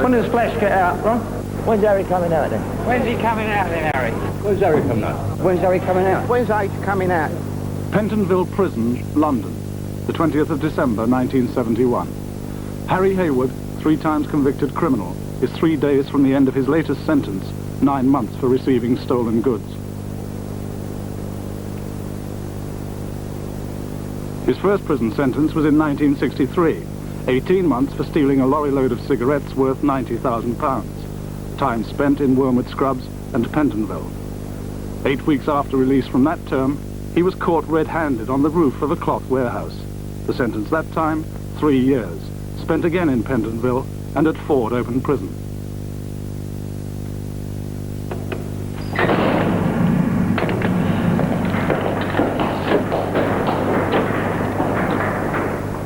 When does Flash get out, Ron? When's Harry coming out then? When's he coming out then, Harry? When's Harry coming out? When's Harry coming out? When's H coming out? Pentonville Prison, London, the 20th of December 1971. Harry Haward, 3 times convicted criminal, is 3 days from the end of his latest sentence, 9 months for receiving stolen goods. His first prison sentence was in 1963, 18 months for stealing a lorry load of cigarettes worth £90,000. Time spent in Wormwood Scrubs and Pentonville. 8 weeks after release from that term, he was caught red-handed on the roof of a cloth warehouse. The sentence that time, 3 years, spent again in Pentonville and at Ford Open Prison.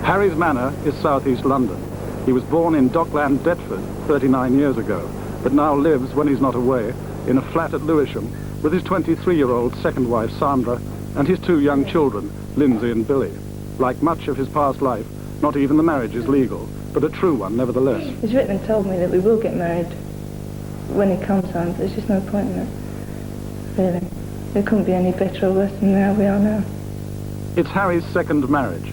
Harry's manor is southeast London. He was born in Dockland, Deptford, 39 years ago, but now lives, when he's not away, in a flat at Lewisham with his 23-year-old second wife, Sandra, and his 2 young children, Lindsay and Billy. Like much of his past life, not even the marriage is legal, but a true one nevertheless. He's written and told me that we will get married when he comes home. There's just no point in it, really. It couldn't be any better or worse than how we are now. It's Harry's second marriage.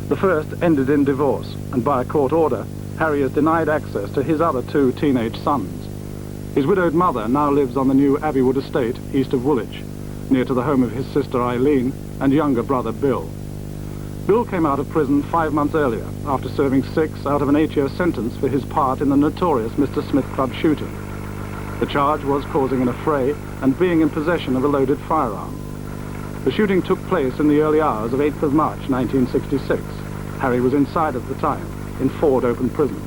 The first ended in divorce, and by a court order, Harry is denied access to his other 2 teenage sons. His widowed mother now lives on the new Abbeywood estate east of Woolwich, near to the home of his sister Eileen and younger brother Bill. Bill came out of prison 5 months earlier, after serving 6 out of an 8-year sentence for his part in the notorious Mr. Smith Club shooting. The charge was causing an affray and being in possession of a loaded firearm. The shooting took place in the early hours of 8th of March 1966. Harry was inside at the time, in Ford Open Prison.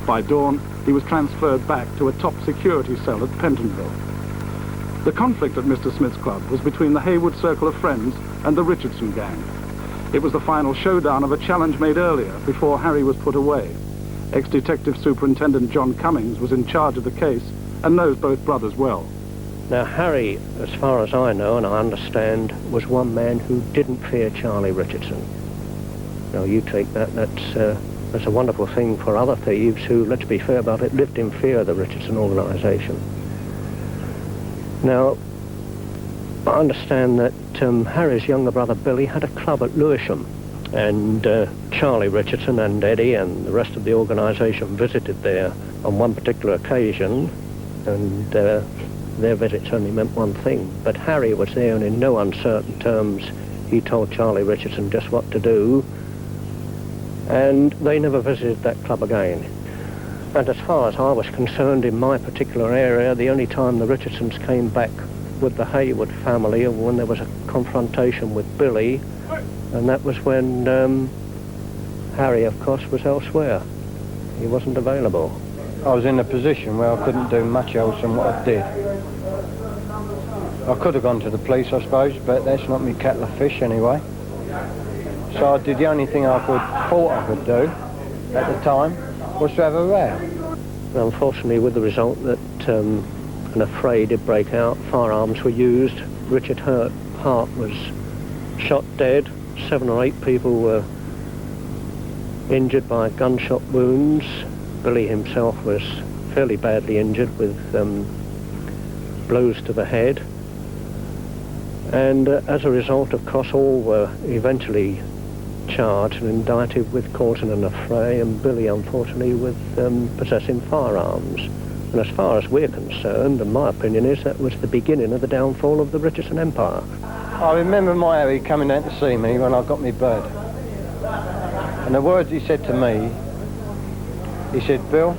By dawn, he was transferred back to a top security cell at Pentonville. The conflict at Mr. Smith's club was between the Haywood circle of friends and the Richardson gang. It was the final showdown of a challenge made earlier, before Harry was put away. Ex-Detective Superintendent John Cummings was in charge of the case and knows both brothers well. Now, Harry, as far as I know and I understand, was one man who didn't fear Charlie Richardson. Now, you take that, that's a wonderful thing for other thieves who, let's be fair about it, lived in fear of the Richardson organisation. Now, I understand that Harry's younger brother Billy had a club at Lewisham, and Charlie Richardson and Eddie and the rest of the organisation visited there on one particular occasion, and their visits only meant one thing. But Harry was there, and in no uncertain terms, he told Charlie Richardson just what to do, and they never visited that club again. And as far as I was concerned, in my particular area, the only time the Richardsons came back with the Haywood family was when there was a confrontation with Billy, and that was when Harry, of course, was elsewhere. He wasn't available. I was in a position where I couldn't do much else than what I did. I could have gone to the police, I suppose, but that's not me kettle of fish anyway. So I did the only thing I thought I could do at the time was to have a row. Unfortunately, with the result that an affray did break out, firearms were used. Richard Hart was shot dead. 7 or 8 people were injured by gunshot wounds. Billy himself was fairly badly injured with blows to the head. And as a result, of course, all were eventually charged and indicted with causing an affray, and Billy, unfortunately, with possessing firearms. And as far as we're concerned, and my opinion is, that was the beginning of the downfall of the Richardson Empire. I remember my Harry coming down to see me when I got my bird. And the words he said to me, he said, Bill,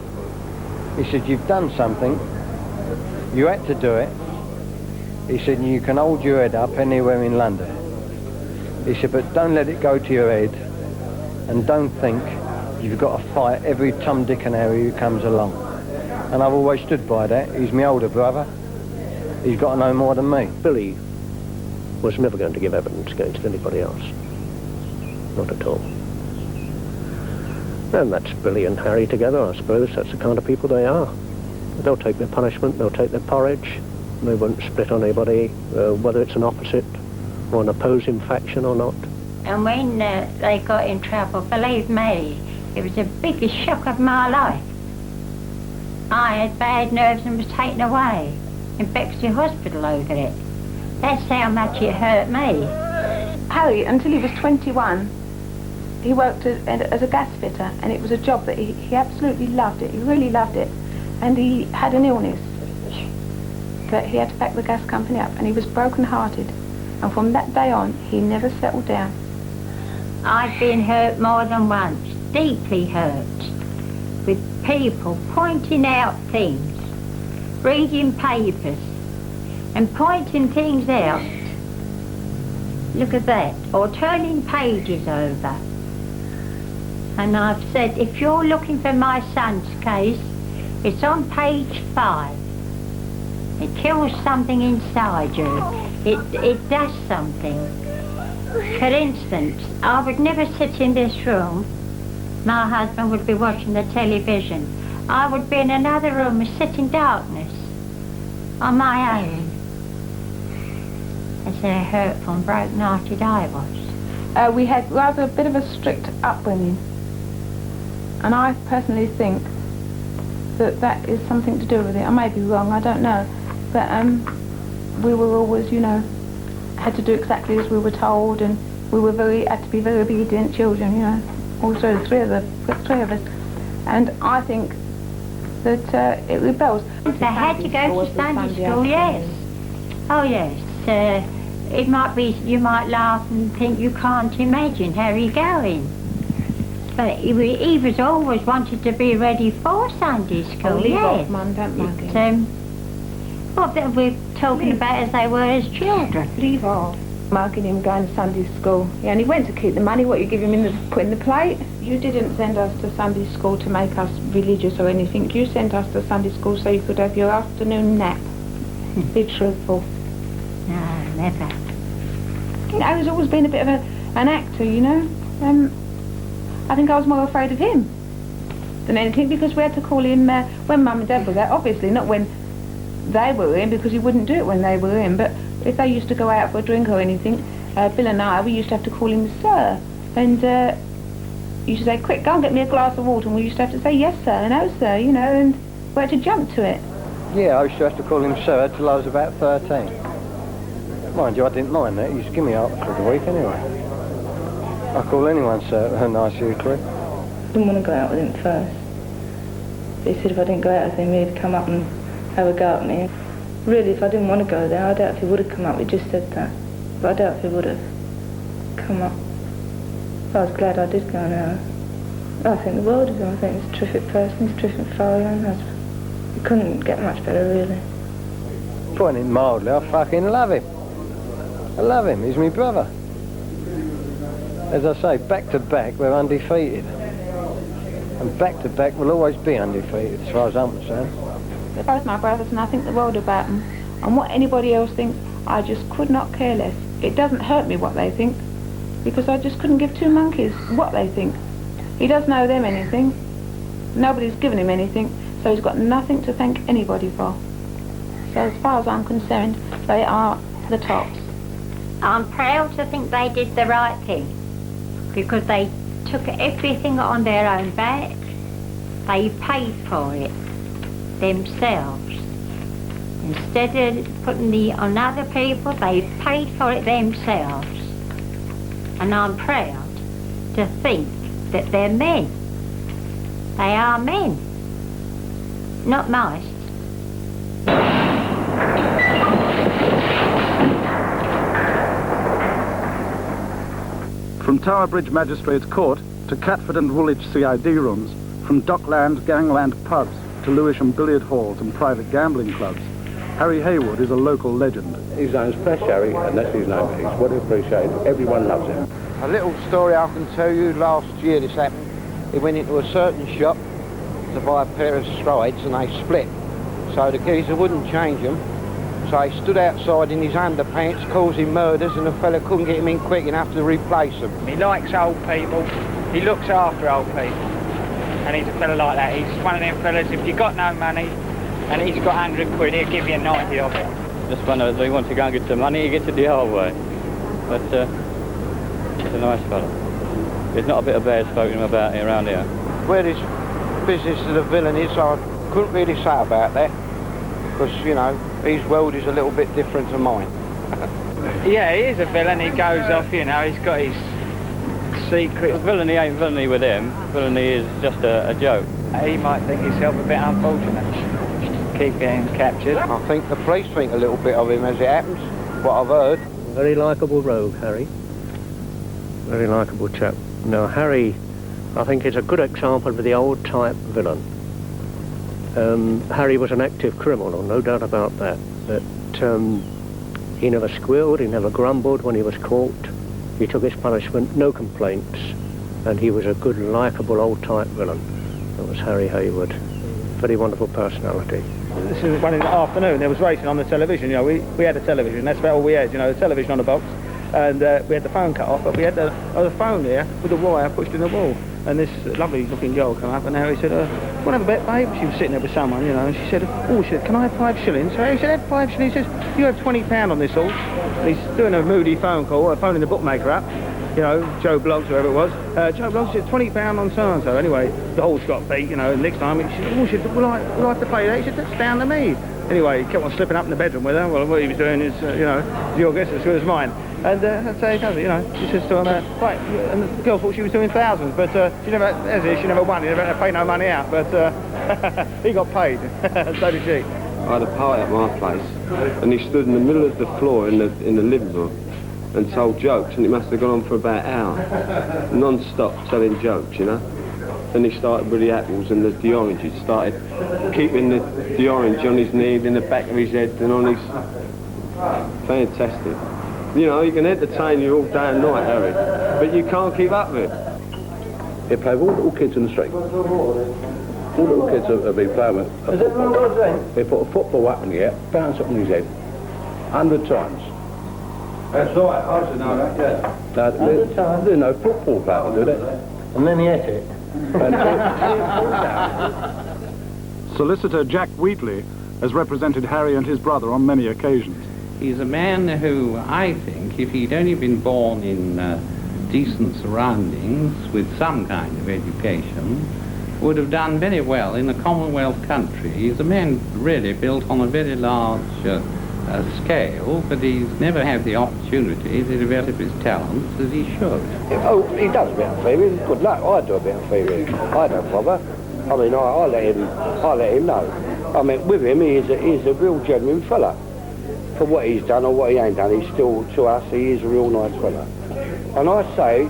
he said, you've done something, you had to do it. He said, you can hold your head up anywhere in London. He said, but don't let it go to your head, and don't think you've got to fight every Tom, Dick and Harry who comes along. And I've always stood by that. He's my older brother. He's got to know more than me. Billy was never going to give evidence against anybody else. Not at all. And that's Billy and Harry together, I suppose. That's the kind of people they are. They'll take their punishment, they'll take their porridge. They won't split on anybody, whether it's an opposite or an opposing faction or not. And when they got in trouble, believe me, it was the biggest shock of my life. I had bad nerves and was taken away in Bexley Hospital over it. That's how much it hurt me. Harry, until he was 21, he worked as a gas fitter, and it was a job that he absolutely loved it. He really loved it. And he had an illness that he had to back the gas company up, and he was broken-hearted. And from that day on, he never settled down. I've been hurt more than once, deeply hurt, with people pointing out things, reading papers, and pointing things out. Look at that, or turning pages over. And I've said, if you're looking for my son's case, it's on page 5. It kills something inside you. It does something. For instance, I would never sit in this room. My husband would be watching the television. I would be in another room and sit in darkness on my own. That's how hurtful and broken-hearted I was. We had rather a bit of a strict upbringing. And I personally think that that is something to do with it. I may be wrong, I don't know. But we were always, you know, had to do exactly as we were told, and we were had to be very obedient children, you know. Also the three of us. And I think that it rebels. They had to go to Sunday school, yes. Oh yes. It might be, you might laugh and think you can't imagine Harry going. But he was always wanted to be ready for Sunday school, leave yes. off, Mum, don't mug him. What we're talking about as they were as children. Leave off. Mugging him going to Sunday school. He only went to keep the money, what you give him put in the plate. You didn't send us to Sunday school to make us religious or anything. You sent us to Sunday school so you could have your afternoon nap. Be truthful. No, never. You know, he's always been a bit of an actor, you know. I think I was more afraid of him than anything, because we had to call him when Mum and Dad were there, obviously not when they were in, because he wouldn't do it when they were in, but if they used to go out for a drink or anything, Bill and I, we used to have to call him Sir, and he used to say, quick, go and get me a glass of water, and we used to have to say, yes sir, no sir, you know, and we had to jump to it. Yeah, I used to have to call him Sir till I was about 13. Mind you, I didn't mind that. He used to give me up for the week anyway. I call anyone Sir, nicely, quick. I didn't want to go out with him first. But he said if I didn't go out with him, he'd come up and have a go at me. Really, if I didn't want to go there, I doubt if he would have come up. He just said that. But I doubt if he would have come up. I was glad I did go now. I think the world of him. I think he's a terrific person, he's a terrific father and husband. He couldn't get much better, really. Putting it mildly, I fucking love him. I love him, he's my brother. As I say, back to back, we're undefeated. And back to back, we'll always be undefeated, as far as I'm concerned. They're both my brothers, and I think the world about them. And what anybody else thinks, I just could not care less. It doesn't hurt me what they think, because I just couldn't give two monkeys what they think. He doesn't owe them anything. Nobody's given him anything, so he's got nothing to thank anybody for. So as far as I'm concerned, they are the tops. I'm proud to think they did the right thing, because they took everything on their own back. They paid for it themselves. Instead of putting it on other people, they paid for it themselves. And I'm proud to think that they're men. They are men, not mice. From Tower Bridge Magistrates Court to Catford and Woolwich CID rooms, from Dockland, Gangland pubs to Lewisham billiard halls and private gambling clubs, Harry Haward is a local legend. His name's Fresh Harry, and that's his name. He's well appreciated. Everyone loves him. A little story I can tell you. Last year this happened. He went into a certain shop to buy a pair of strides, and they split. So the geezer wouldn't change them. So he stood outside in his underpants causing murders, and the fella couldn't get him in quick enough to replace them. He likes old people. He looks after old people. And he's a fella like that. He's one of them fellas, if you've got no money and he's got 100 quid, he'll give you 90 of it. Just one of those, he wants to go and get some money, he gets it the hard way. But he's a nice fellow. There's not a bit of bad spoken about around here. Where this business of the villain is, I couldn't really say about that, because, you know, his world is a little bit different to mine. Yeah, he is a villain. He goes off, you know, he's got his secrets. Villainy ain't villainy with him. Villainy is just a joke. He might think himself a bit unfortunate, keep getting captured. I think the police think a little bit of him as it happens, what I've heard. Very likeable rogue, Harry. Very likeable chap. Now, Harry, I think, is a good example of the old type villain. Harry was an active criminal, no doubt about that. But he never squealed, he never grumbled when he was caught. He took his punishment, no complaints, and he was a good, likeable old type villain. That was Harry Haward. Very wonderful personality. This is one in the afternoon. There was racing on the television. You know, we had a television. That's about all we had. You know, the television on the box, and we had the phone cut off. But we had the phone there with the wire pushed in the wall. And this lovely-looking girl came up, and Harry said, "Want to have a bet, babe?" She was sitting there with someone, you know. And she said, "Can I have 5 shillings?" So he said, "Have 5 shillings." He says, "You have £20 on this horse." And he's doing a moody phone call, phoning the bookmaker up. You know, Joe Bloggs, whoever it was. Joe Bloggs said £20 on so-and-so. Anyway, the horse got beat, you know, and next time, she said, will I have to pay that? He said, "That's down to me." Anyway, he kept on slipping up in the bedroom with her. Well, what he was doing is, you know, your guess as good as mine. And that's how he does it, you know. She says to him, right, and the girl thought she was doing thousands, but she never won. She never had to pay no money out, but he got paid. So did she. I had a party at my place, and he stood in the middle of the floor in the living room and told jokes, and it must have gone on for about an hour, non-stop telling jokes, you know. Then he started with the apples and the oranges, started keeping the orange on his knee, in the back of his head, and on his... Fantastic. You know, he can entertain you all day and night, Harry, but you can't keep up with it. He played with all little kids in the street. All little kids have been playing with a football. He put a football up in the air, bounced up on his head, 100 times. That's right, I should know that, yeah. There's no football player to do that. And then he ate it. Solicitor Jack Wheatley has represented Harry and his brother on many occasions. He's a man who, I think, if he'd only been born in decent surroundings with some kind of education, would have done very well in a Commonwealth country. He's a man really built on a very large scale, but he's never had the opportunity to develop his talents as he should. Oh, he does a bit of thieving. Good luck. I do a bit of thieving. I don't bother. I mean, I let him know. I mean, with him, he's a real genuine fella. For what he's done or what he ain't done, he's still, to us, he is a real nice fella. And I say,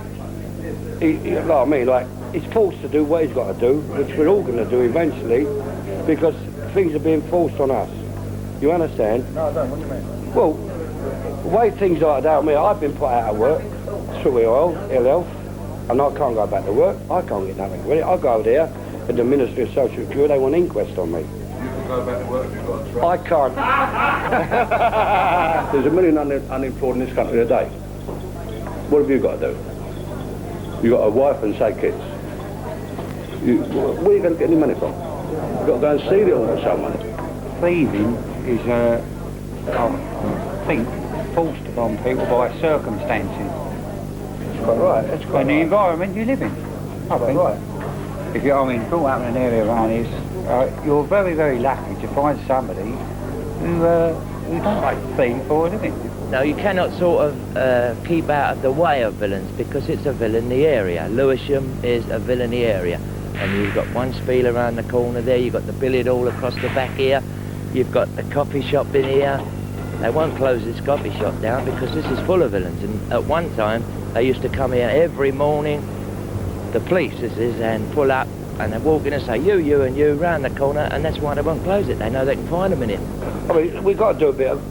he's forced to do what he's got to do, which we're all going to do eventually, because things are being forced on us. You understand? No, I don't. What do you mean? Well, the way things are today, I mean, I've been put out of work through ill health, and I can't go back to work. I can't get nothing with it. I go over there, at the Ministry of Social Security, they want an inquest on me. You can go back to work if you've got a try. I can't. There's 1 million unemployed in this country today. What have you got to do? You've got a wife and say kids. Where are you going to get any money from? You've got to go and steal it all for someone. Thieving is, I think, forced upon people by circumstances. That's quite right. That's quite And the environment you live in. I think. right. If you're, brought up in an area around here, you're very, very lucky to find somebody who don't like thief for a living. No, you cannot sort of keep out of the way of villains because it's a villainy area. Lewisham is a villainy area. And you've got one spiel around the corner there, you've got the billiard hall across the back here, you've got the coffee shop in here. They won't close this coffee shop down because this is full of villains. And at one time, they used to come here every morning, the police, and pull up, and they walk in and say, you and you, round the corner, and that's why they won't close it. They know they can find them in here. I mean, we've got to do a bit of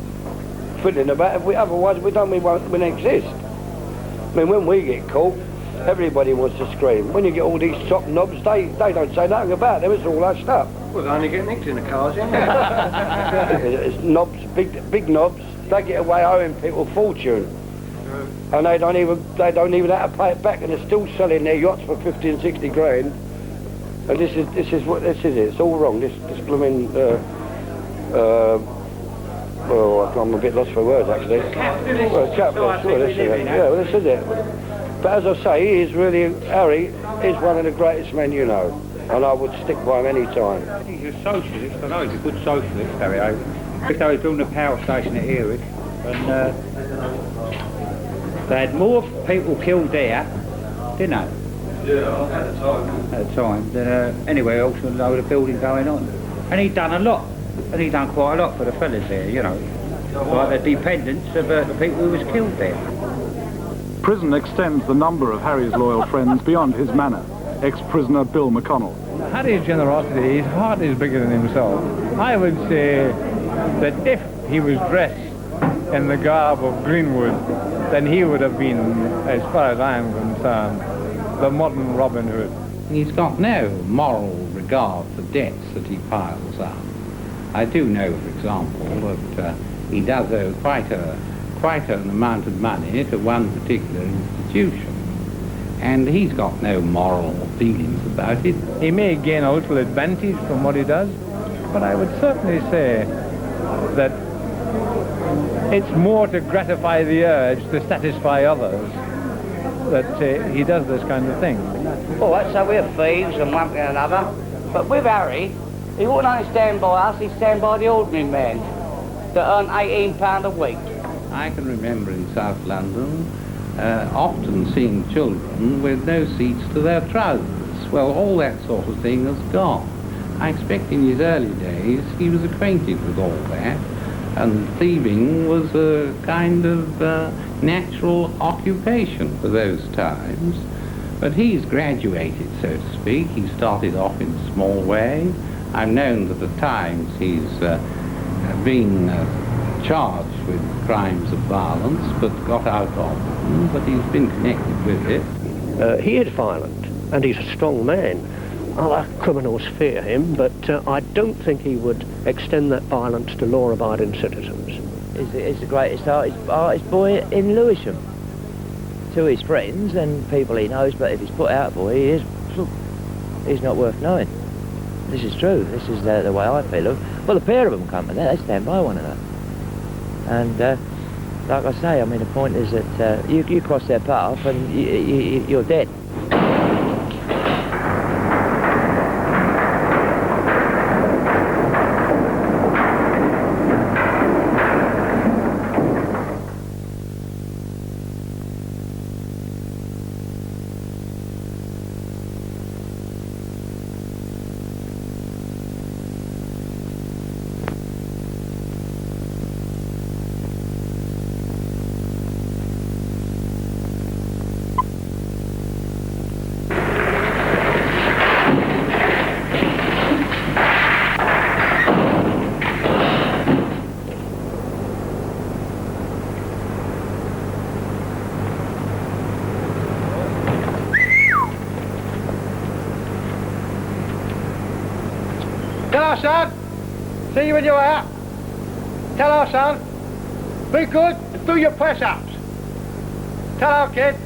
fiddling about it, otherwise we won't exist. I mean, when we get caught, everybody wants to scream. When you get all these top knobs, they don't say nothing about them, it's all hushed up. Well, they only get nicked in the cars, isn't it? It's knobs, big knobs, they get away owing people a fortune. And they don't even have to pay it back, and they're still selling their yachts for 50 and 60 grand. And this is it. It's all wrong. This blooming. I'm a bit lost for words actually. Well, capitalist. Well, this is it. Yeah, well, this is it. But as I say, Harry is one of the greatest men you know. and I would stick by him any time. He's a socialist. I know he's a good socialist, Harry Haward. Because they was building a power station at Haywood, and they had more people killed there, didn't they? Yeah, at the time. At the time. Then, anyway, also a load of building going on. And he'd done a lot. And he'd done quite a lot for the fellas there, you know. Like the dependents of the people who was killed there. Prison extends the number of Harry's loyal friends beyond his manor. Ex-prisoner Bill McConnell. Harry's generosity is hardly as bigger than himself. I would say that if he was dressed in the garb of Greenwood, then he would have been, as far as I am concerned, the modern Robin Hood. He's got no moral regard for debts that he piles up. I do know, for example, that he does owe quite an amount of money to one particular institution. And he's got no moral feelings about it. He may gain a little advantage from what he does, but I would certainly say that it's more to gratify the urge to satisfy others that he does this kind of thing. All right, so we're thieves and one thing and another, but with Harry, he wouldn't only stand by us, he'd stand by the ordinary man that earned £18 a week. I can remember in South London often seeing children with no seats to their trousers. Well, all that sort of thing has gone. I expect in his early days he was acquainted with all that, and thieving was a kind of natural occupation for those times. But he's graduated, so to speak. He started off in a small way. I've known that at times he's been charged with crimes of violence, but got out of them, but he's been connected with it. He is violent, and he's a strong man. Other criminals fear him, but I don't think he would extend that violence to law-abiding citizens. He's the greatest artist boy in Lewisham. To his friends and people he knows, but if he's put out, boy, he's not worth knowing. This is true. This is the way I feel of. Well, the pair of them come together, they stand by one another. And like I say, I mean, the point is that you cross their path and you're dead. Ta-ra, son. See you when you're out. Ta-ra, son. Be good and do your press-ups. Ta-ra, kid.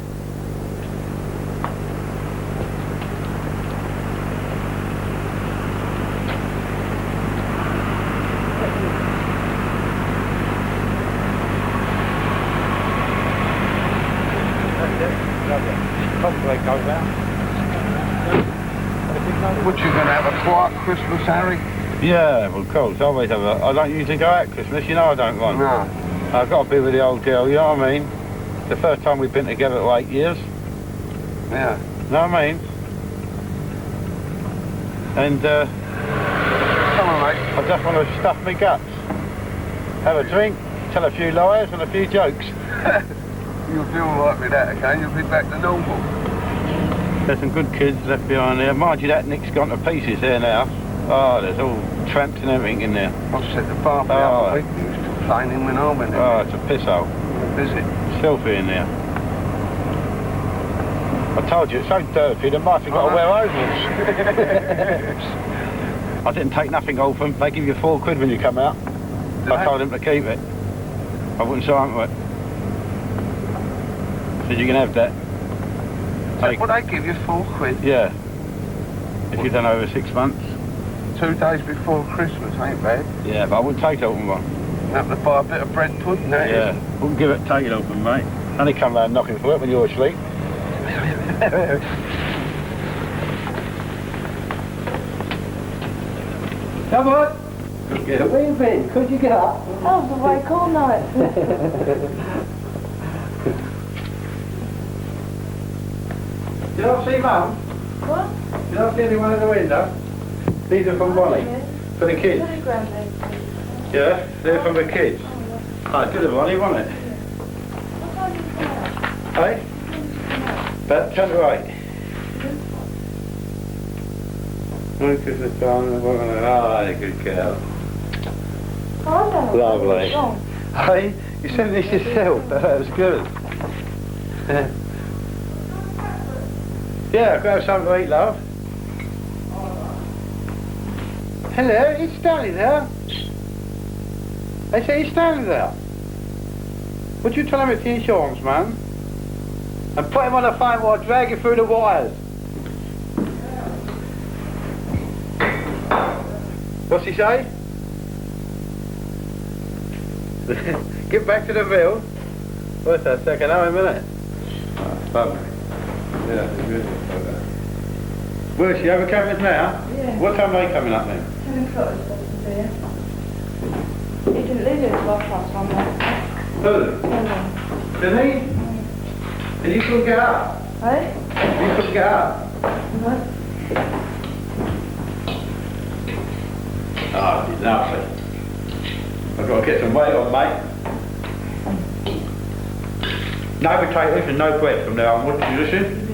What, you going to have a quiet Christmas, Harry? Yeah, well, of course. Always have a... I don't usually go out Christmas, you know I don't want. No. I've got to be with the old girl, you know what I mean? The first time we've been together for 8 years. Yeah. Know what I mean? And, Come on, mate. I just want to stuff my guts. Have a drink, tell a few lies and a few jokes. You'll feel all right with that, okay? You'll be back to normal. There's some good kids left behind there. Mind you, that Nick's gone to pieces there now. Oh, there's all tramps and everything in there. I set the bar for the other week. He was complaining when I went in. Oh, it's a piss hole. Is it? Filthy in there. I told you, it's so dirty, the mice have got to wear overalls. I didn't take nothing off them. They give you £4 when you come out. I told them to keep it. I wouldn't sign to it. Said you can have that. Well, they give you £4? Yeah. If you've done over 6 months. 2 days before Christmas, ain't bad. Yeah, but I wouldn't take it off them one. Have to buy a bit of bread pudding, eh? Yeah. Wouldn't give it, take it off them, mate. Only come round knocking for it when you're asleep. Come on. Where you been? Could you get up? I was awake all night. Did I see Mum? What? Did I see anyone in the window? These are from Wally. For the kids. Yeah, they're from the kids. Oh, it's good of Wally, wasn't it? Hey? About 10 to 8. Look at the time. Oh, good girl. Lovely. Hey, you sent this yourself. That was good. Yeah, go have something to eat, love. Hello, he's standing there. They say he's standing there. Would you tell him it's the insurance man? And put him on the phone while I drag you through the wires. What's he say? Get back to the mill. What's that, second hour, a minute? Oh, lovely. Yeah, it's good. Will she have a coming now? Yeah. What time are they coming up then? 10 o'clock is supposed to be here. He didn't leave it till 1:30 that. Who? Did he? And you couldn't get up? Hey? You couldn't get up? No. Oh, it's lovely. I've got to get some weight on, mate. No potatoes and no bread from now on. What did you listen?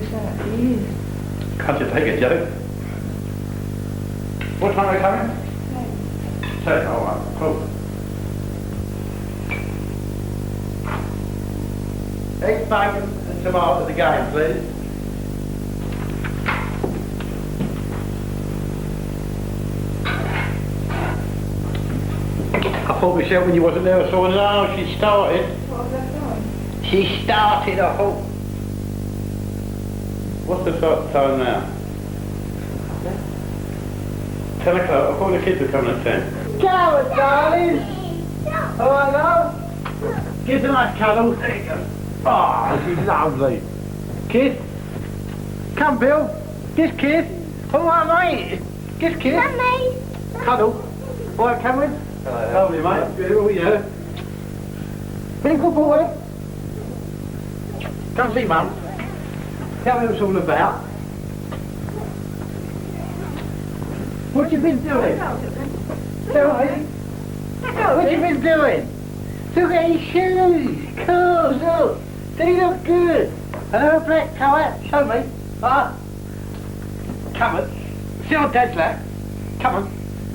Can't you take a joke? What time are they coming? 10. All right, cool. Eggs, bacon and tomatoes at the game, please. I thought myself when you wasn't there, I saw her now, she started. What was that doing? She started a whole... What's the time now? 10 o'clock. I thought the kids were coming at 10. Carrot, darling! Oh, hello? Give us a nice cuddle. There you go. Oh, she's lovely. Kiss. Come, Bill. Kiss, kiss. Oh, mate. Kiss, kiss. Mummy. Cuddle. All right, Cameron? Lovely, mate. Good, oh, yeah. Been a good boy. Come see Mum. Tell me what it's all about. What you been doing? Tell me. What you been doing? Look at his shoes. Cool, look. They look good. Hello, black coat. Show me. Ah. Come on. Sit on Dad's lap. Come on.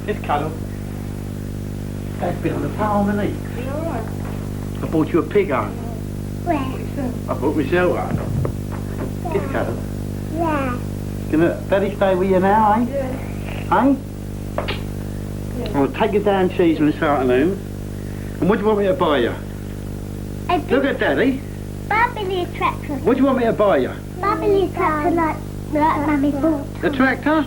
Just cuddle. Dad's been on the farm, hasn't he? You alright? I bought you a pig home. Where? I bought myself one. Just cuddle. Yeah. Gonna Daddy stay with you now, eh? Yeah. Eh? Yeah. I'll take you down Cheeseman this afternoon. And what do you want me to buy you? Look at Daddy. Bubbly tractor. What do you want me to buy you? Bubbly tractor like Mummy bought. A tractor?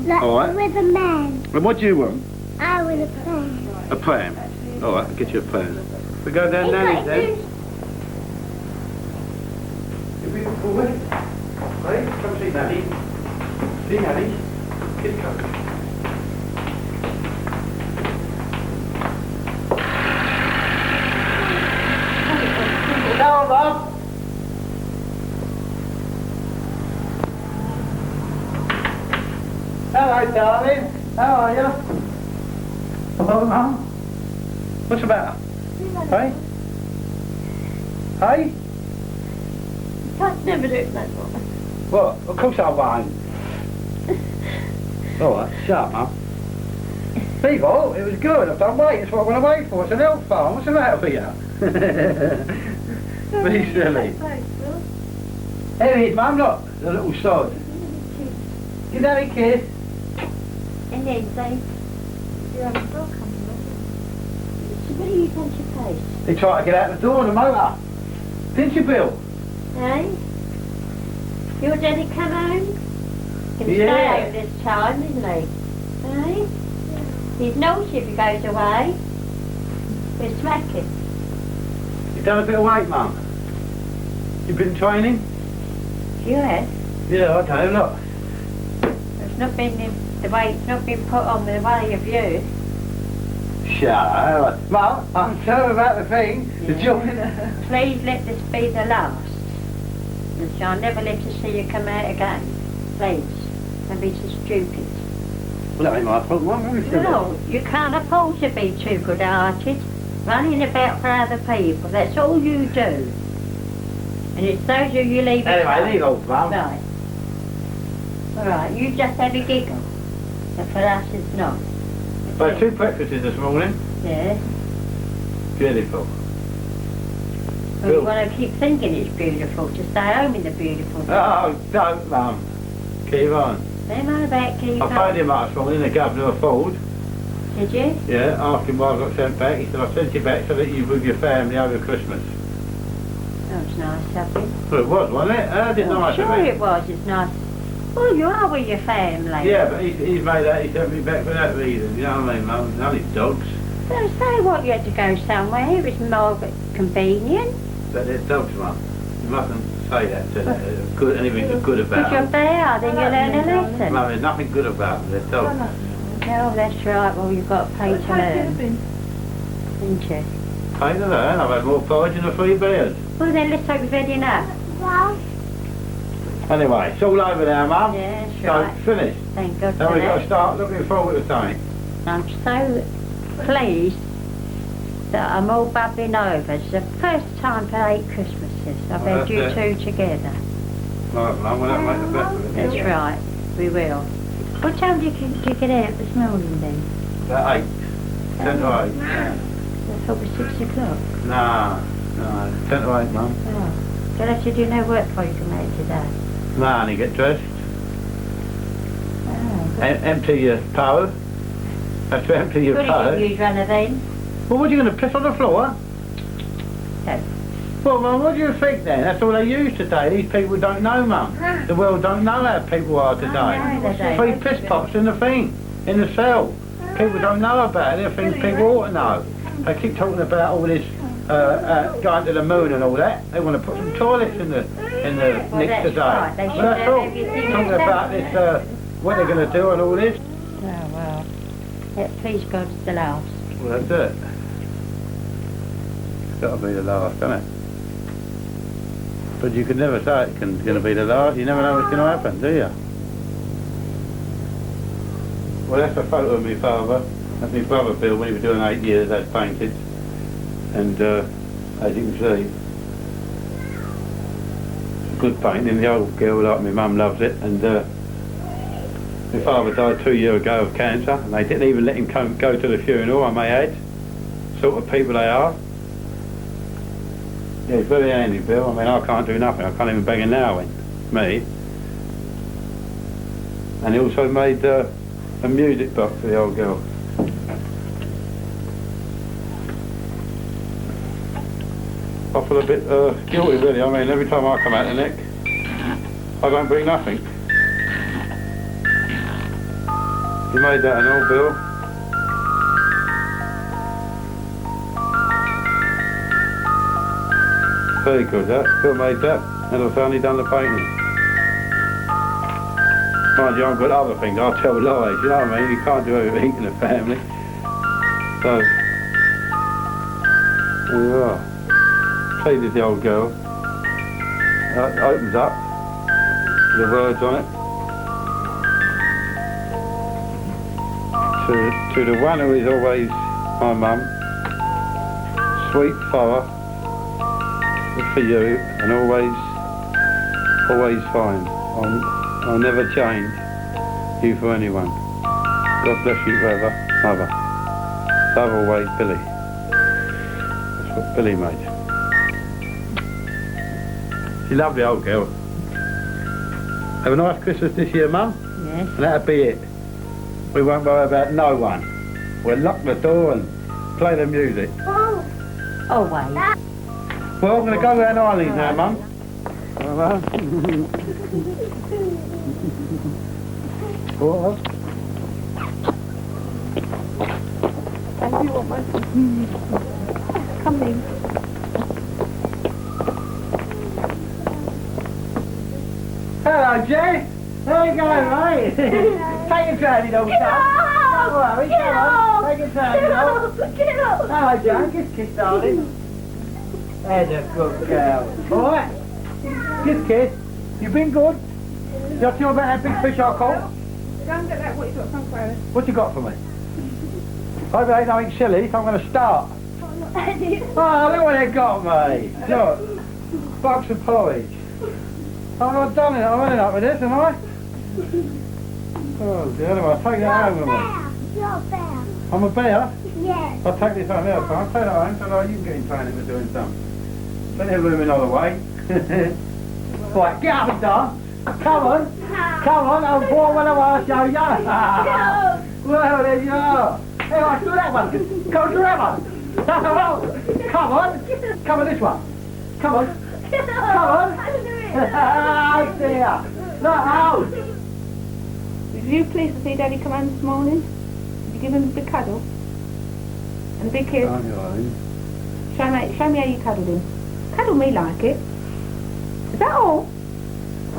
Like All right. with a man. And what do you want? I want a plan. A pram. All right, I'll get you a pram. We go down Nanny's then. You beautiful boy. Hey, come see Nanny. See Nanny. Get coming. Hello, love. Hello, darling. How are you? Hello, Mum. What's the matter? Hey? Hey? I'd never do that. What? Of course I won't. All right, shut up, Mum. People, it was good. I've done wait. That's what I went away for. It's an elf farm. What's the matter for you? Be silly. There he is, Mum. Look, the little sod. Give Daddy a kiss. And then say, you have a dog coming with you. So what do you want your face? They tried to get out the door in the motor. Didn't you, Bill? Eh? Your daddy come home? Can Yeah. stay home this time, isn't he? Eh? He's naughty if he goes away. We're smacking. You done a bit of weight, Mum? You been training? You have? Yeah, I know, look. There's not been The way it's not been put on the way of you. Shut up. Mum, I'm sorry about the thing. The job. Please let this be the last. And I'll never live to see you come out again. Please. Don't be so stupid. Well, that ain't my fault, Mum. No, you can't afford to be too good-hearted. Running about for other people, that's all you do. And it's those who you leave Anyway, leave off, Mum. Right. All right, you just have a giggle. But for us, it's not. But 2 breakfasts this morning. Yes. Beautiful. Well, you want to keep thinking it's beautiful, to stay home in the beautiful day. Oh, don't, Mum. Keep on. Never mind about keep I on. phoned him up this morning, the governor of Ford. Did you? Yeah, asked him why I got sent back. He said, I sent you back so that you were with your family over Christmas. That was nice of you. Well, it was, wasn't it? I didn't know Sure it was, it's nice. Well, you are with your family. Yeah, but he's made that, he sent me back for that reason, you know what I mean, Mum? Only dogs. Don't say what you had to go somewhere, it was more convenient. But they're dogs, Mum. You mustn't say that to them. Good, anything good about Because them. if they are, then you learn a lesson. Mum, there's nothing good about them, they're dogs. Oh, that's right, well, you've got to pay to learn. Didn't you? Pay to learn, I've had more porridge than a 3 bears. Well, then let's hope you've had enough. Anyway, it's all over now, Mum. Yeah, that's So, right. finished. Thank God Now for we've got to that. start looking forward to something. I'm so pleased that I'm all bubbling over. It's the first time for 8 Christmases I've Well, had you that's two together. Right, Mum, we'll have to make the best of it. That's right, we will. What time did you get out this morning then? About 8. 10 to 8. I thought it was 6 o'clock. No, 10 to 8, Mum. Oh. You'll have to do no work before you come out today. No, and you get dressed. Oh. Empty your pail. Have to empty your What pail. did you use one of them? Well, what are you going to piss on the floor? No. Well, Mum, what do you think then? That's all they use today. These people don't know, Mum. The world don't know how people are today. 3 piss pots in the thing, in the cell. People don't know about it. They're things people ought to know. They keep talking about all this going to the moon and all that. They want to put some toilets in the Well, Nick that's today. right. They Well, should that's have all. everything Talking in about this, what they're going to do and all this. Oh, well. Yeah, please God, it's the last. Well, that's it. It's got to be the last, doesn't it? But you can never say it's going to be the last. You never know what's going to happen, do you? Well, that's a photo of my father. That's my brother Bill when he was doing 8 years. That's painted. And as you can see, it's a good painting. The old girl, like my mum, loves it. And my father died 2 years ago of cancer, and they didn't even let him go to the funeral, I may add. Sort of people they are. Yeah, he's very handy, Bill. I mean, I can't do nothing. I can't even bang a nail in. Me. And he also made a music box for the old girl. I feel a bit guilty, really. I mean, every time I come out the neck, I don't bring nothing. You made that and all, Bill. Very good, that. Bill made that, and I've only done the painting. Mind you, I've got other things. I'll tell lies, you know what I mean? You can't do everything in a family. So, there you are. Pleases the old girl. It opens up. The words on it. To the one who is always my mum, sweet father, for you, and always fine. I'll never change you for anyone. God bless you forever, Mother. Love always, Billy. That's what Billy made. She's a lovely old girl. Have a nice Christmas this year, Mum. Yes. And that'll be it. We won't worry about no one. We'll lock the door and play the music. Oh, wait. Well, I'm going to go around Ireland now, Mum. What? Come in. Hello, Jay. How you going, mate? Take it training, old son. Don't worry, come on. Take it training, old. Get up! Hello, Joan. Just kiss, darling. There's a good girl. All right. Just kiss. You've been good. You tell me about that big fish I caught? Go and get that, what you got from Chloe. What you got for me? Hope it ain't nothing silly, so I'm going to start. Oh, look what they got me. Look. Box of porridge. I'm not done it. I'm running up with this, am I? Oh, dear. Anyway, I'll take that home with me. You're a bear. I'm a bear? Yes. I'll take this home here, so I'll take that home so that you can get in training for doing something. Plenty of room another way. Right, get up and dance. Come on. Come on, I'll pour one of our show you. Well, there you are. Hey, let's do that one. Come on, do that one. Come on. Come on, this one. Come on. Come on. Oh, dear. Look out. Was you pleased to see Daddy come home this morning? Did you give him a big cuddle? And a big kiss? Show me how you cuddled him. Cuddle me like it. Is that all?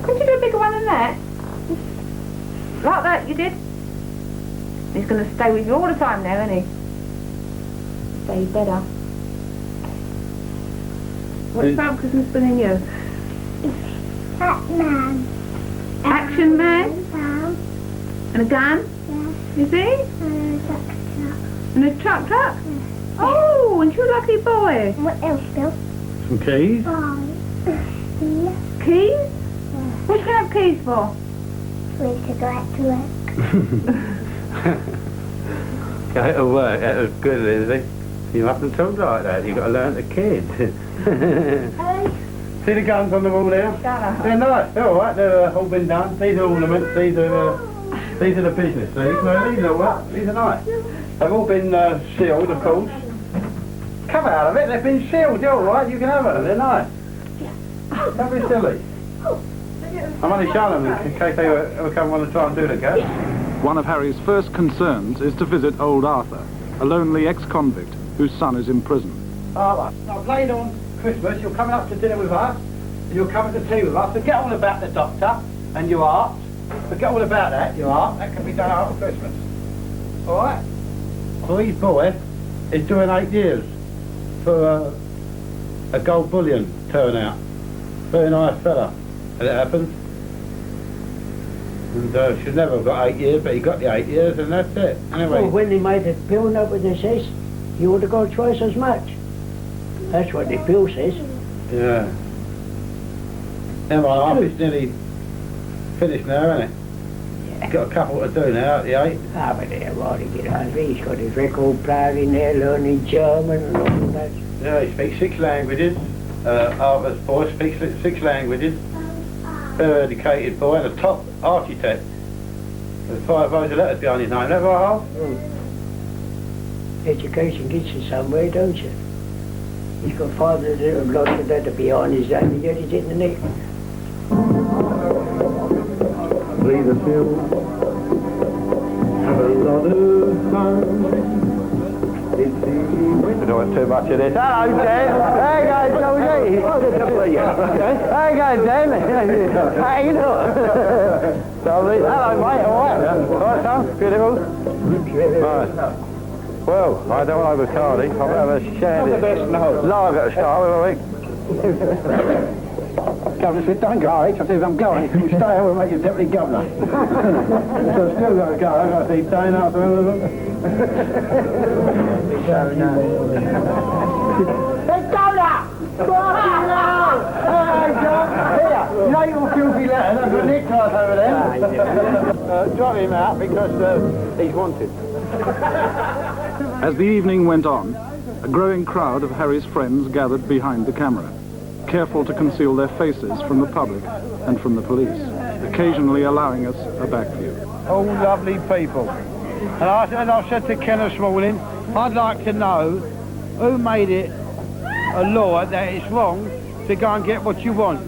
Couldn't you do a bigger one than that? Like that, you did? He's going to stay with you all the time now, isn't he? So you better. What's Father Christmas bringing you? Batman. Action man? And a gun? Yeah. You see? And a truck? Oh, and you're a lucky boy. What else, Bill? Some keys? Keys? What do you have keys for? We to go out to work. Go to work, that was good, Lizzie. You mustn't talk like that, you've got to learn to kid. See the guns on the wall there? They're nice, they're alright, they're all been done. These are ornaments, these are the business, see? No, these are what? These are nice. They've all been sealed, of course. Come out of it, they've been sealed, they're alright, you can have them, they're nice. Don't be silly. I'm only showing them in case they ever come want to try and do the cat. One of Harry's first concerns is to visit old Arthur, a lonely ex-convict whose son is in prison. Now, playing on Christmas, you're coming up to dinner with us, and you're coming to tea with us. Forget all about the doctor and your art. Forget all about that, your art. That can be done after Christmas. All right? Well, his boy is doing 8 years for a gold bullion turnout. Very nice fella, and it happens. And should never have got 8 years, but he got the 8 years, and that's it. Anyway. Well, when they made the bill up with the says, you would have got twice as much. That's what the bill says. Yeah. Anyway, it's nearly finished now, isn't it? Yeah. Got a couple to do now at the 8. Ah, but they're right to get on. He's got his record player in there, learning German and all that. Yeah, he speaks 6 languages. Arthur's boy speaks 6 languages. Very educated boy and a top architect. There's 5 rows of letters behind his name, never a half. Education gets you somewhere, don't you? He's got 5 lots of letters behind his name, and yet he's in the nick. Breathe the field. Have a lot of fun. We're doing too much of this. Hello, Dan. Hey, guys, how are you? Hey, guys, Dan. How you doing? Lovely. Hello, mate. All right? Yeah. All right, son? Beautiful? Nice. Well, I don't want to overcardy. I'll have a share. What's the best now? Live at a start, Governor said, don't go, Alex. I said, if I'm going, if you stay, I will make you deputy governor. So I've still got to go. I've got to see Dane after all of them. Hey, governor! Here, you know your filthy letter, that's got Nick Type over there. Drop him out because he's wanted. As the evening went on, a growing crowd of Harry's friends gathered behind the camera, careful to conceal their faces from the public and from the police, occasionally allowing us a back view. All lovely people. And I said to Ken this morning, I'd like to know who made it a law that it's wrong to go and get what you want.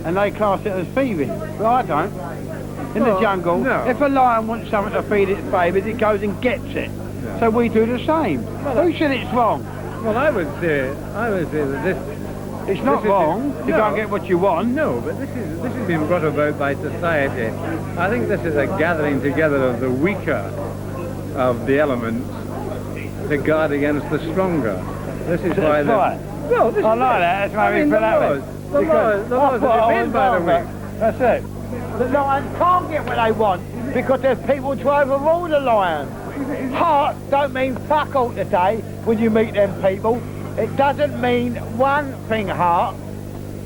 And they class it as thieving. But I don't. In the jungle, if a lion wants something to feed its babies, it goes and gets it. Yeah. So we do the same. Who said it's wrong? Well, I would say that It's not wrong. You can't get what you want. No, but this has been brought about by society. I think this is a gathering together of the weaker of the elements to guard against the stronger. This is why the... Right. Well, this I is like that. That's why we put that with. The laws are made by the weak. That's it. The lions can't get what they want because there's people to overrule the lions. Heart don't mean fuck all today when you meet them people. It doesn't mean one thing, heart,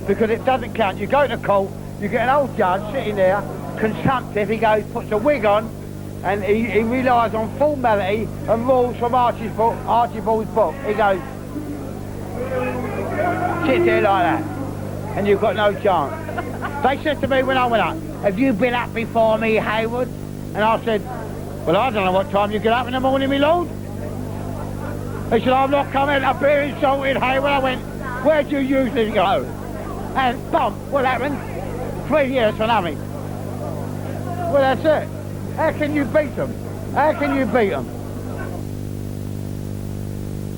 because it doesn't count. You go to court, you get an old judge sitting there, consumptive, he goes, puts a wig on, and he relies on formality and rules from Archibald's book. He goes, sit there like that, and you've got no chance. They said to me when I went up, have you been up before me, Haywood? And I said, well, I don't know what time you get up in the morning, my lord. He said, I'm not coming up here insulted, Haywood. I went, where do you usually go? And bump, what happened? 3 years for nothing. Well, that's it. How can you beat them? How can you beat them?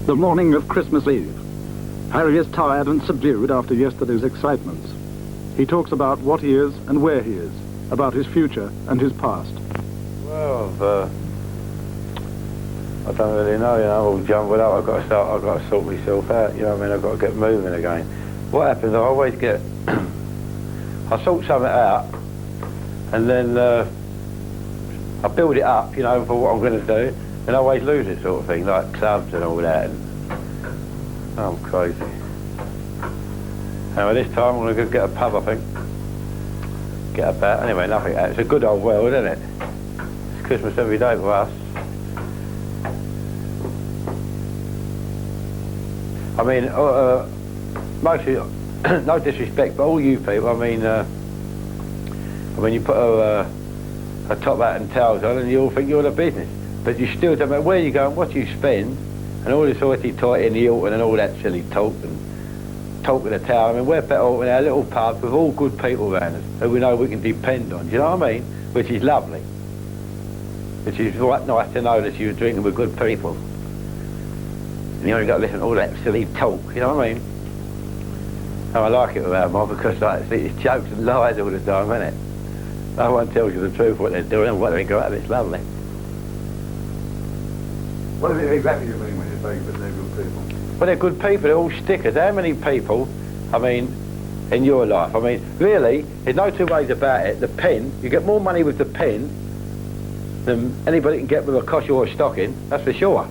The morning of Christmas Eve. Harry is tired and subdued after yesterday's excitements. He talks about what he is and where he is, about his future and his past. Well, I don't really know, I'm all jumbled up. I've got to sort myself out, I've got to get moving again. What happens, I always get, I sort something out, and then I build it up, for what I'm going to do, and I always lose it sort of thing, like clubs and all that. And I'm crazy. Anyway, this time I'm going to go get a pub, I think. Get a bat. Anyway, nothing. It's a good old world, isn't it? It's Christmas every day for us. I mean, mostly, no disrespect, but all you people, I mean, you put a top hat and towels on and you all think you're the business. But you still don't matter where you go and what you spend, and all this hoity-toity in the Hilton and all that silly talk and talk in the tower. I mean, we're better off in our little pub with all good people around us who we know we can depend on, do you know what I mean? Which is lovely. Which is right nice to know that you're drinking with good people. And you only got to listen to all that silly talk, you know what I mean? And I like it about them because it's jokes and lies all the time, isn't it? No one tells you the truth, what they're doing and what they go out of. It's lovely. What is it exactly you mean when you say that they're good people? Well, they're good people, they're all stickers. How many people, in your life, really, there's no two ways about it. The pen, you get more money with the pen than anybody can get with a cosher or a stocking, that's for sure.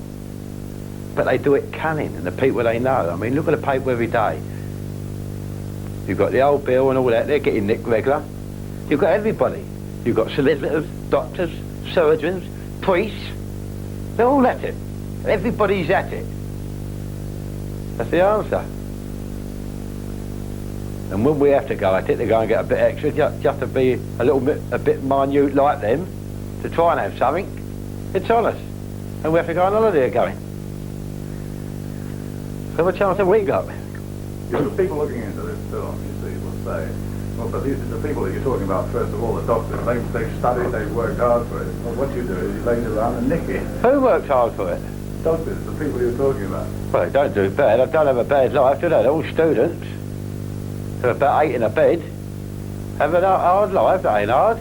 But they do it cunning, and the people they know. Look at the paper every day. You've got the old Bill and all that, they're getting nicked regular. You've got everybody. You've got solicitors, doctors, surgeons, priests. They're all at it. Everybody's at it. That's the answer. And when we have to go at it, they go and get a bit extra, just to be a bit minute like them, to try and have something. It's on us. And we have to go on holiday again. So what chance have we got? You've got people looking into this film, you see, let's say. Well, but these are the people that you're talking about, first of all, the doctors. They've studied, they've worked hard for it. Well, what you do is you lay it around and nick it. Who works hard for it? Doctors, the people you're talking about. Well, they don't do bad. I don't have a bad life, do they? They're all students. They're about 8 in a bed. Have a hard life, that ain't hard.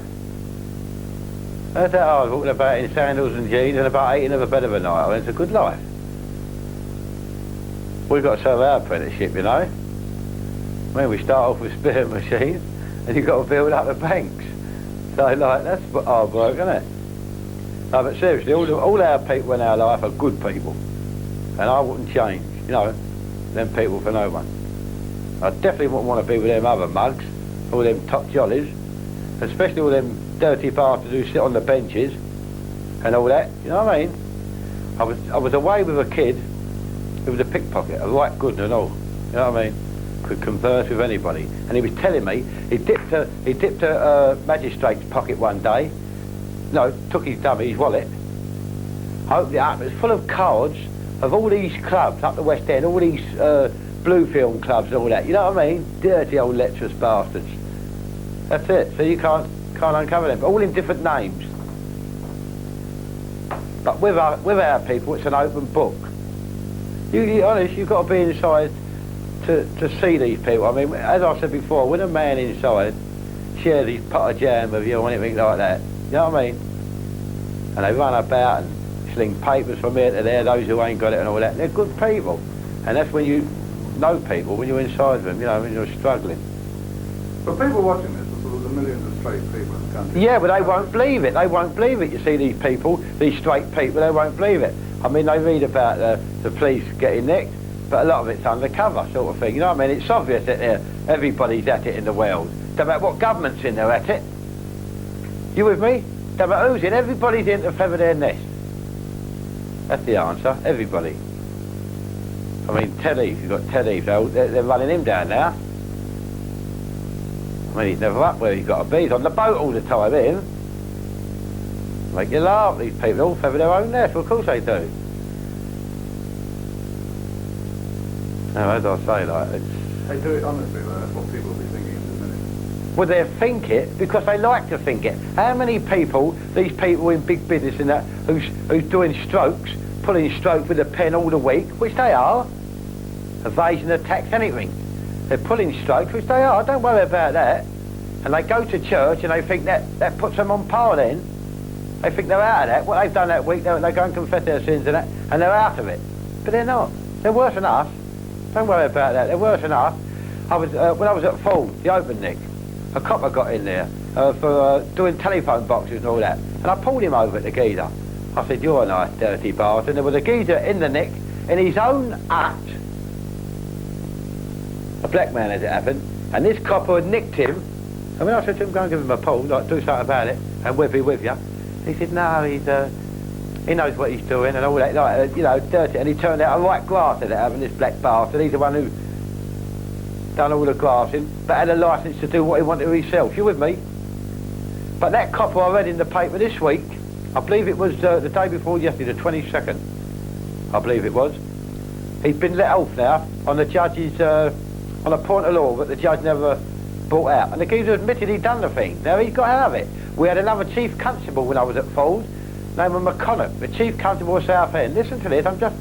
How's that hard, walking about in sandals and jeans and about 8 in a bed of a night? It's a good life. We've got to serve our apprenticeship, you know. We start off with spirit machines and you've got to build up the banks. So, that's hard work, isn't it? No, but seriously, all our people in our life are good people. And I wouldn't change, them people for no one. I definitely wouldn't want to be with them other mugs, all them top jollies, especially all them dirty bastards who sit on the benches and all that, you know what I mean? I was away with a kid who was a pickpocket, a right good and all, you know what I mean? Could converse with anybody. And he was telling me he dipped a magistrate's pocket one day, took his dummy, his wallet, opened it up, it was full of cards of all these clubs up the West End, all these blue film clubs and all that, you know what I mean? Dirty old lecherous bastards. That's it, so you can't uncover them, but all in different names. But with our people, it's an open book. You're honest, you've got to be inside to see these people. I mean, as I said before, when a man inside shares his pot of jam with you or anything like that, you know what I mean? And they run about and sling papers from here to there, those who ain't got it and all that. They're good people. And that's when you know people, when you're inside them, you know, when you're struggling. But people watching this are sort of the millions of straight people in the country. Yeah, but they won't believe it. They won't believe it. You see these people, these straight people, they won't believe it. I mean, they read about the police getting nicked, but a lot of it's undercover sort of thing. You know what I mean? It's obvious that everybody's at it in the world. No matter what government's in, they're at it. You with me? No matter who's in, everybody's in to feather their nest. That's the answer. Everybody. I mean, Ted Heath, you've got Ted Heath, they're running him down now. I mean, he's never up where he's got to be. He's on the boat all the time, him. Make you laugh, these people all feather their own nest. Well, of course they do. Now, as I say, like, They do it honestly, though. That's what people will be thinking in a minute. Well, they think it because they like to think it. How many people, these people in big business and that, who's doing strokes, pulling strokes with a pen all the week, which they are, evasion of tax, anything. They're pulling strokes, which they are, don't worry about that. And they go to church and they think that puts them on par then. They think they're out of that. What they've done that week, they go and confess their sins and that, and they're out of it. But they're not. They're worse than us. Don't worry about that. They're worse than us. When I was at Ford, the open nick, a copper got in there for doing telephone boxes and all that. And I pulled him over at the geezer. I said, "You're a nice dirty bastard." And there was a geezer in the nick, in his own hut. A black man, as it happened. And this copper had nicked him. And when I said to him, "Go and give him a pull, like, do something about it, and we'll be with you," he said, "No, he knows what he's doing and all that, like, you know, dirty." And he turned out a right glass at it, having this black bastard. He's the one who done all the glassing, but had a licence to do what he wanted himself. You with me? But that copper I read in the paper this week, I believe it was the day before yesterday, the 22nd, I believe it was. He's been let off now on the judge's, on a point of law that the judge never brought out. And the geezer admitted he'd done the thing. Now he's got out of it. We had another chief constable when I was at Ford, named McConnell, the chief constable of Southend. Listen to this, I'm just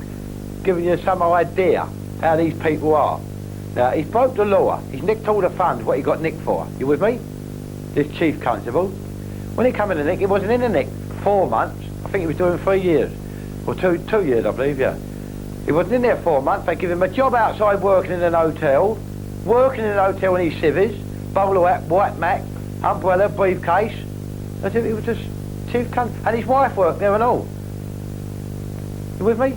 giving you some idea how these people are. Now, he's broke the law. He's nicked all the funds, what he got nicked for. You with me? This chief constable. When he came in the nick, he wasn't in the nick 4 months. I think he was doing 3 years. Or two years, I believe, yeah. He wasn't in there 4 months. They give him a job outside working in an hotel. Working in an hotel in his civvies. Bowler hat, white mac, umbrella, briefcase. As if he was just chief constable. And his wife worked there and all. You with me?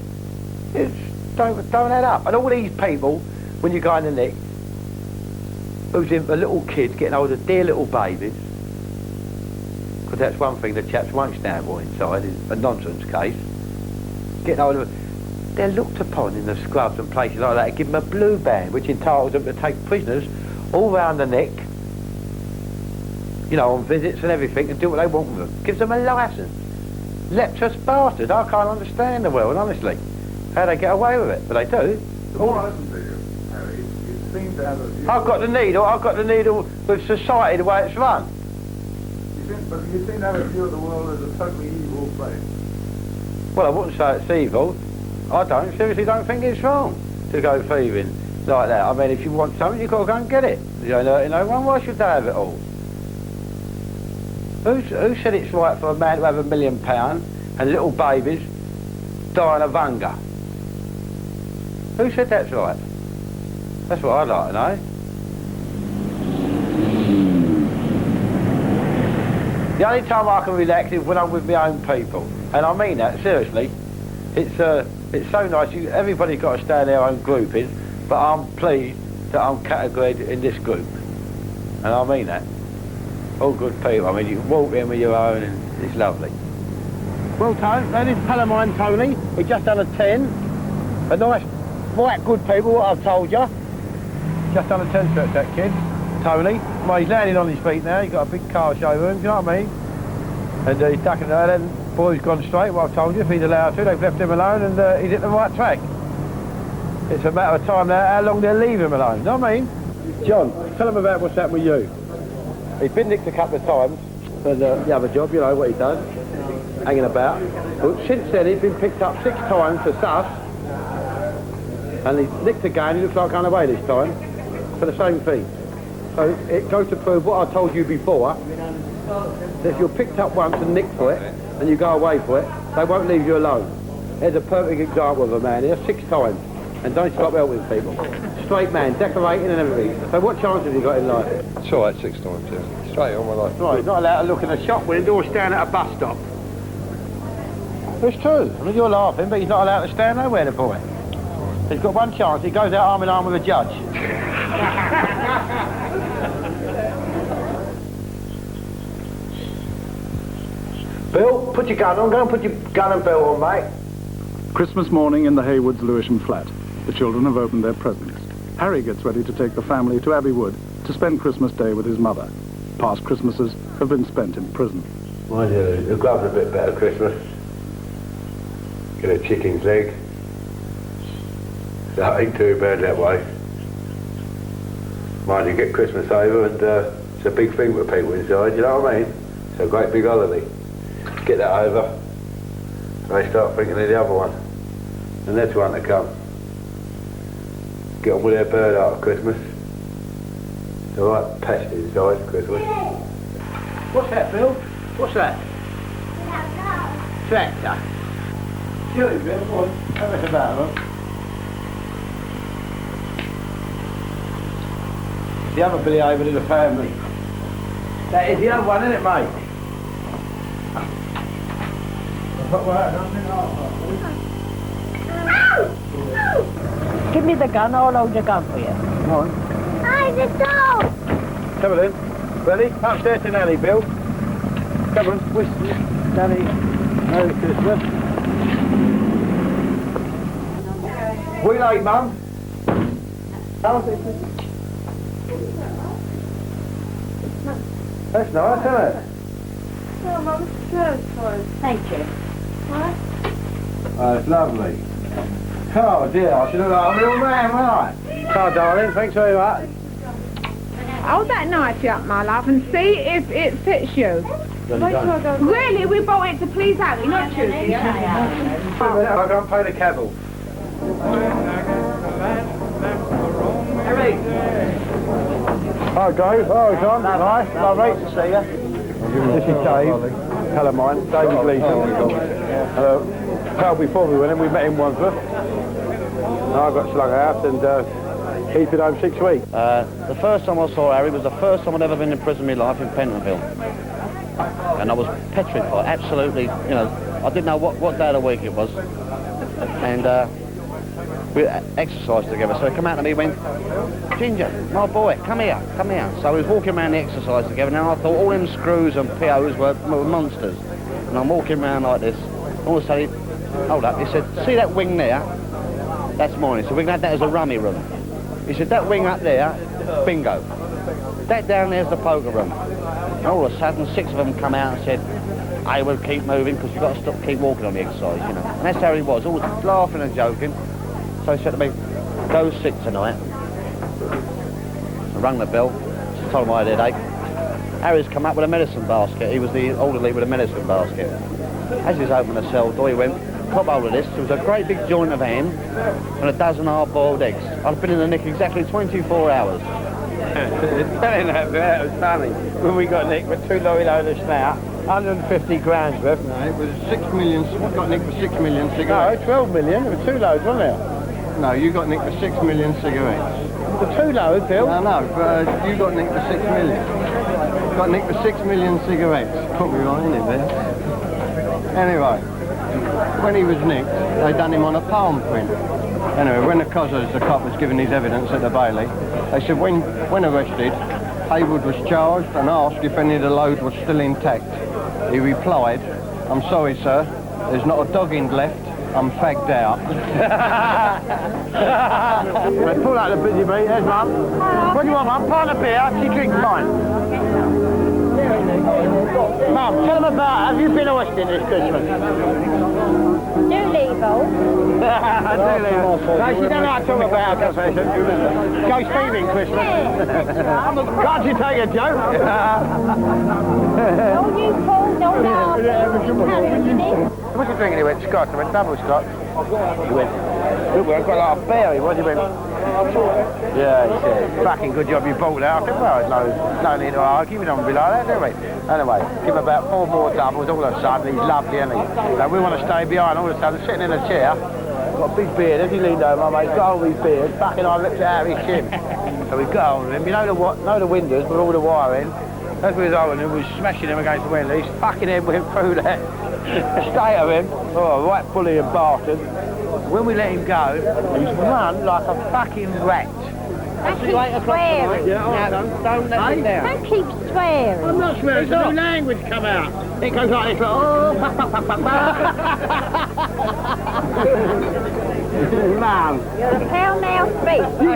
Don't add up. And all these people, when you go in the nick, who's in the little kids getting hold of dear little babies, because that's one thing the chaps won't stand for inside, is a nonsense case, getting hold of, they're looked upon in the scrubs and places like that, give them a blue band which entitles them to take prisoners all round the neck, you know, on visits and everything, and do what they want with them. Gives them a licence. Leprous bastards. I can't understand the world, honestly, how they get away with it, but they do. The more I listen to you, Harry, you seem to have a view. I've got the needle with society the way it's run. But you seem to have a view of the world as a totally evil place. Well, I wouldn't say it's evil. I seriously don't think it's wrong to go thieving like that. I mean, if you want something, you've got to go and get it. You don't hurt no one, why should they have it all? Who said it's right for a man to have £1 million and little babies dying of hunger? Who said that's right? That's what I'd like to know. The only time I can relax is when I'm with my own people, and I mean that seriously. It's so nice. Everybody's got to stay in their own grouping, but I'm pleased that I'm categorised in this group, and I mean that. All good people. I mean, you can walk in with your own, and it's lovely. Well, Tony, that is pal of mine, Tony. We just done a 10. A nice, right good people, what I've told you. Just done a 10 stretch, that kid. Tony. Well, he's landing on his feet now. He's got a big car showroom, do you know what I mean? And he's ducking there, then boy's gone straight, well, I've told you, if he's allowed to. They've left him alone, and he's at the right track. It's a matter of time now, how long they'll leave him alone, you know what I mean? John, tell him about what's happened with you. He's been nicked a couple of times for the other job, you know what he does, hanging about. But since then, he's been picked up 6 times for sus. And he nicked again, he looks like going away this time, for the same thing. So it goes to prove what I told you before, that if you're picked up once and nicked for it, and you go away for it, they won't leave you alone. There's a perfect example of a man here, 6 times, and don't stop helping people. Straight man, decorating and everything. So what chance have you got in life? It's all right, 6 times, yeah. Straight on my life. Right, he's not allowed to look in a shop window or stand at a bus stop. It's true. I mean, you're laughing, but he's not allowed to stand nowhere, the boy. He's got one chance. He goes out arm in arm with a judge. Bill, put your gun on. Go and put your gun and belt on, mate. Christmas morning in the Haywood's Lewisham flat. The children have opened their presents. Harry gets ready to take the family to Abbey Wood to spend Christmas Day with his mother. Past Christmases have been spent in prison. Mind you, the gloves a bit better Christmas. Get a chicken's leg. That ain't too bad that way. Mind you, get Christmas over and it's a big thing with people inside, you know what I mean? It's a great big holiday. Get that over, and they start thinking of the other one. The next one to come. Get on with their bird out of Christmas. It's all right, pest inside Christmas. What's that, Bill? What's that? Tractor. Silly, Bill. What? How much about them? The other Billy Haywood in the family. That is the other one, isn't it, mate? Give me the gun, I'll hold the gun for you. Come on. Hi, the dog! Come on then. Ready? Upstairs to Nanny, Bill. Come on. Wish Nanny Merry Christmas. We late, Mum? How's it? That's nice, isn't it? Oh, Mum, thank you. What? Oh, it's lovely. Oh dear, I should have got a real man, wouldn't I? Oh, darling, thanks very much. Hold that knife up, my love, and see if it fits you. Really, we bought it to please Harry, not you. I'll go and pay the cab. Harry! Hi, Dave. Oh, John. Nice. Lovely to see you. This is Dave. Hello, mine. David Gleeson. Well, before we went in, we met in Wandsworth. I got slung out and he's been home 6 weeks. The first time I saw Harry was the first time I'd ever been in prison in my life in Pentonville. And I was petrified, absolutely, you know, I didn't know what day of the week it was. And we exercised together, so he came out to me and went, Ginger, my boy, come here. So we was walking around the exercise together, and I thought all them screws and POs were monsters. And I'm walking around like this, all of a sudden, hold up, he said, see that wing there? That's mine. He said, we can have that as a rummy room. He said, that wing up there, bingo. That down there's the poker room. And all of a sudden, 6 of them come out and said, Haywood, keep moving, because you've got to keep walking on the exercise, you know. And that's how he was, always laughing and joking. So he said to me, go sick tonight. I rang the bell, told him I had a headache. Harry's come up with a medicine basket. He was the orderly with a medicine basket. As he's opened the cell door, he went, cop hold of this. There was a great big joint of ham and a dozen hard-boiled eggs. I'd been in the nick exactly 24 hours. Telling that was funny. When we got nicked with 2 lorry loads of snout, 150 grand's worth. No, it was 6 million. We got nicked for 6 million cigarettes. No, 12 million. There were 2 loads, wasn't there? No, you got nicked for 6 million cigarettes. The 2 loads, Bill? No, but you got nicked for 6 million. Got nicked for 6 million cigarettes. Put me right in it there. Anyway, when he was nicked, they done him on a palm print. Anyway, when the cop was giving his evidence at the Bailey, they said when arrested, Haywood was charged and asked if any of the load was still intact. He replied, I'm sorry, sir, there's not a dog in left. I'm fagged out. Right, pull out the busy bee. There's Mum. What do you want, Mum? Pint of beer. She drinks mine. Mum, tell them about, have you been arrested this Christmas? Newly involved. I do, Lena. No, she don't like to talk about her confession. Go thieving Christmas. Can't you take a joke? No, you Paul, no laugh. What's he drinking? He went Scotch. I went double Scotch. He went, look, I've got like a berry. What he went? Yeah, he said, fucking good job you bought that. I said, well, no need to argue. We don't want to be like that, do we? Anyway, give him about 4 more doubles. All of a sudden, he's lovely, isn't he? So we want to stay behind. All of a sudden, sitting in a chair, got a big beard. As he leaned over, mate, got hold of his beard. Fucking I ripped it out of his chin. So we got hold of him. You know the windows with all the wire in? As we was holding him, we was smashing him against the window. His fucking head went through that. State of him, oh, right bully and bastard. When we let him go, he's run like a fucking rat. Don't keep swearing. Yeah, don't let him down. Don't keep swearing. I'm not swearing, it's new language come out. It goes like this, oh, man. You're a pell-mell thief. You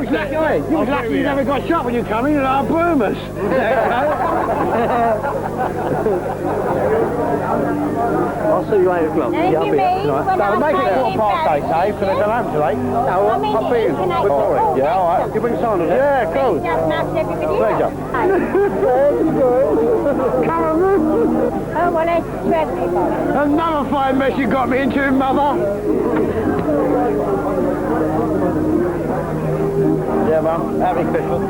was lucky you never got shot when you come in and our boomers. I'll see you 8 o'clock. Thank you, mate. So make it 8:15, Dave, because I don't home till 8. No, I mean, I'll be in. Yeah, all right. You bring Simon. Yeah, cool. Pleasure. Come on, Oh, well, that's dreadful. another fine mess you got me into, mother. Yeah, Mum. Happy Christmas.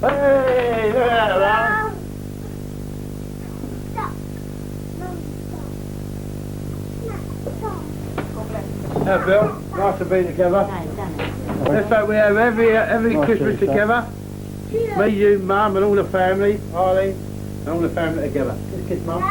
Hey, look at that, Mum. Yeah, Bill. Nice to be together. Let's hope we have every Christmas together. Me, you, Mum, and all the family. Harley, and all the family together. Kiss, Mum.